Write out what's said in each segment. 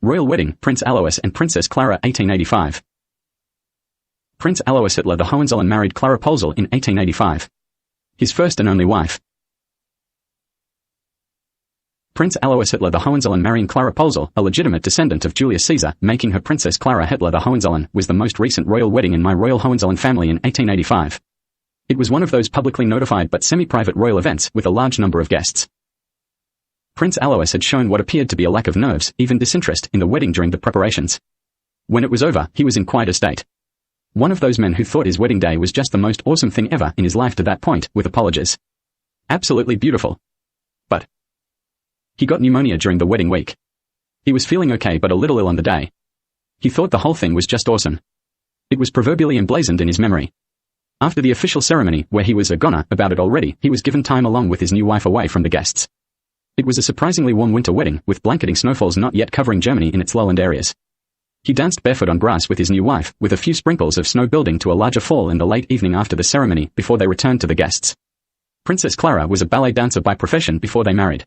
Royal wedding, Prince Alois and Princess Klara 1885. Prince Alois Hitler the Hohenzollern married Klara Pölzl in 1885. His first and only wife. Prince Alois Hitler the Hohenzollern marrying Klara Pölzl, a legitimate descendant of Julius Caesar, making her Princess Klara Hitler the Hohenzollern, was the most recent royal wedding in my Royal Hohenzollern family in 1885. It was one of those publicly notified but semi-private royal events with a large number of guests. Prince Alois had shown what appeared to be a lack of nerves, even disinterest, in the wedding during the preparations. When it was over, he was in quite a state. One of those men who thought his wedding day was just the most awesome thing ever in his life to that point, with apologies. Absolutely beautiful. But he got pneumonia during the wedding week. He was feeling okay but a little ill on the day. He thought the whole thing was just awesome. It was proverbially emblazoned in his memory. After the official ceremony, where he was a goner about it already, he was given time along with his new wife away from the guests. It was a surprisingly warm winter wedding, with blanketing snowfalls not yet covering Germany in its lowland areas. He danced barefoot on grass with his new wife, with a few sprinkles of snow building to a larger fall in the late evening after the ceremony, before they returned to the guests. Princess Klara was a ballet dancer by profession before they married.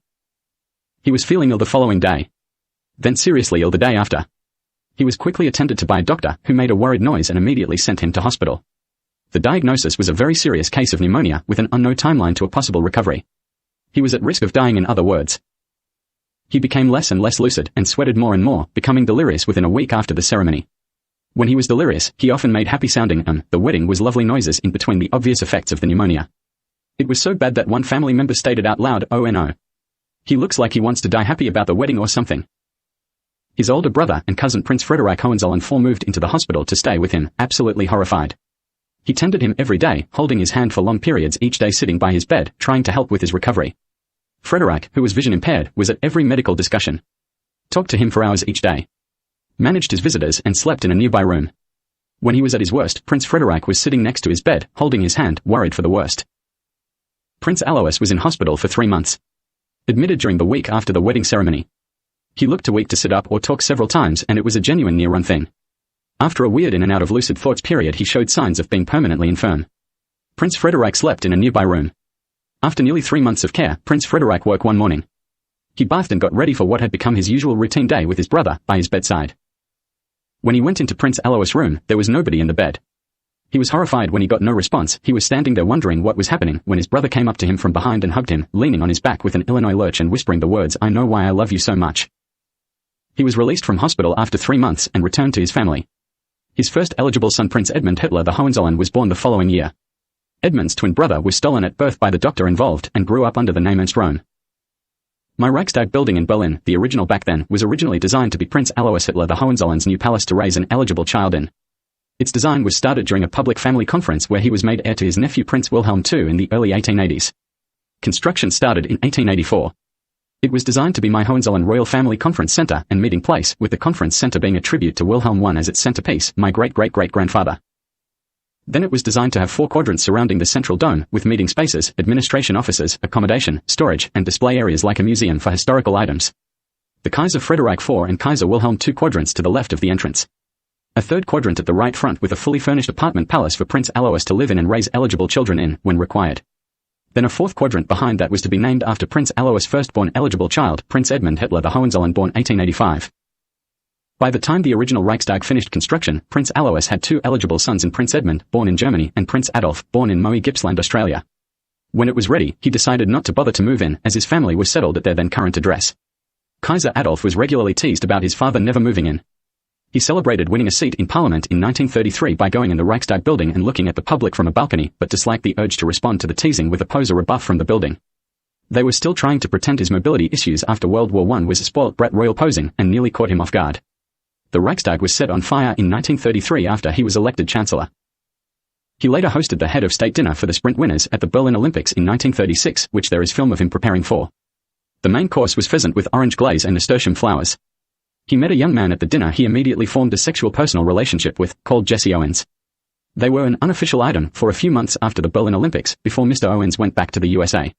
He was feeling ill the following day. Then seriously ill the day after. He was quickly attended to by a doctor, who made a worried noise and immediately sent him to hospital. The diagnosis was a very serious case of pneumonia, with an unknown timeline to a possible recovery. He was at risk of dying, in other words. He became less and less lucid, and sweated more and more, becoming delirious within a week after the ceremony. When he was delirious, he often made happy-sounding the wedding was lovely noises in between the obvious effects of the pneumonia. It was so bad that one family member stated out loud, "Oh no. He looks like he wants to die happy about the wedding or something." His older brother and cousin Prince Frederick Hohenzollern IV moved into the hospital to stay with him, absolutely horrified. He tended him every day, holding his hand for long periods each day, sitting by his bed, trying to help with his recovery. Frederick, who was vision impaired, was at every medical discussion. Talked to him for hours each day. Managed his visitors and slept in a nearby room. When he was at his worst, Prince Frederick was sitting next to his bed, holding his hand, worried for the worst. Prince Alois was in hospital for 3 months. Admitted during the week after the wedding ceremony. He looked too weak to sit up or talk several times, and it was a genuine near-run thing. After a weird in and out of lucid thoughts period, he showed signs of being permanently infirm. Prince Frederick slept in a nearby room. After nearly 3 months of care, Prince Frederick woke one morning. He bathed and got ready for what had become his usual routine day with his brother, by his bedside. When he went into Prince Alois' room, there was nobody in the bed. He was horrified when he got no response. He was standing there wondering what was happening, when his brother came up to him from behind and hugged him, leaning on his back with an Illinois lurch and whispering the words, "I know why I love you so much." He was released from hospital after 3 months and returned to his family. His first eligible son, Prince Edmund Hitler the Hohenzollern, was born the following year. Edmund's twin brother was stolen at birth by the doctor involved and grew up under the name Ernst Röhm. My Reichstag building in Berlin, the original back then, was originally designed to be Prince Alois Hitler the Hohenzollern's new palace to raise an eligible child in. Its design was started during a public family conference where he was made heir to his nephew Prince Wilhelm II in the early 1880s. Construction started in 1884. It was designed to be my Hohenzollern Royal Family Conference Center and meeting place, with the conference center being a tribute to Wilhelm I as its centerpiece, my great-great-great-grandfather. Then it was designed to have 4 quadrants surrounding the central dome, with meeting spaces, administration offices, accommodation, storage, and display areas like a museum for historical items. The Kaiser Frederick IV and Kaiser Wilhelm II quadrants to the left of the entrance. A 3rd quadrant at the right front with a fully furnished apartment palace for Prince Alois to live in and raise eligible children in, when required. Then a 4th quadrant behind that was to be named after Prince Alois' firstborn eligible child, Prince Edmund Hitler the Hohenzollern, born 1885. By the time the original Reichstag finished construction, Prince Alois had 2 eligible sons in Prince Edmund, born in Germany, and Prince Adolf, born in Moe Gippsland, Australia. When it was ready, he decided not to bother to move in, as his family was settled at their then current address. Kaiser Adolf was regularly teased about his father never moving in. He celebrated winning a seat in Parliament in 1933 by going in the Reichstag building and looking at the public from a balcony, but disliked the urge to respond to the teasing with a pose or rebuff from the building. They were still trying to pretend his mobility issues after World War I was a spoilt brat royal posing, and nearly caught him off guard. The Reichstag was set on fire in 1933 after he was elected Chancellor. He later hosted the head of state dinner for the sprint winners at the Berlin Olympics in 1936, which there is film of him preparing for. The main course was pheasant with orange glaze and nasturtium flowers. He met a young man at the dinner he immediately formed a sexual personal relationship with, called Jesse Owens. They were an unofficial item for a few months after the Berlin Olympics, before Mr. Owens went back to the USA.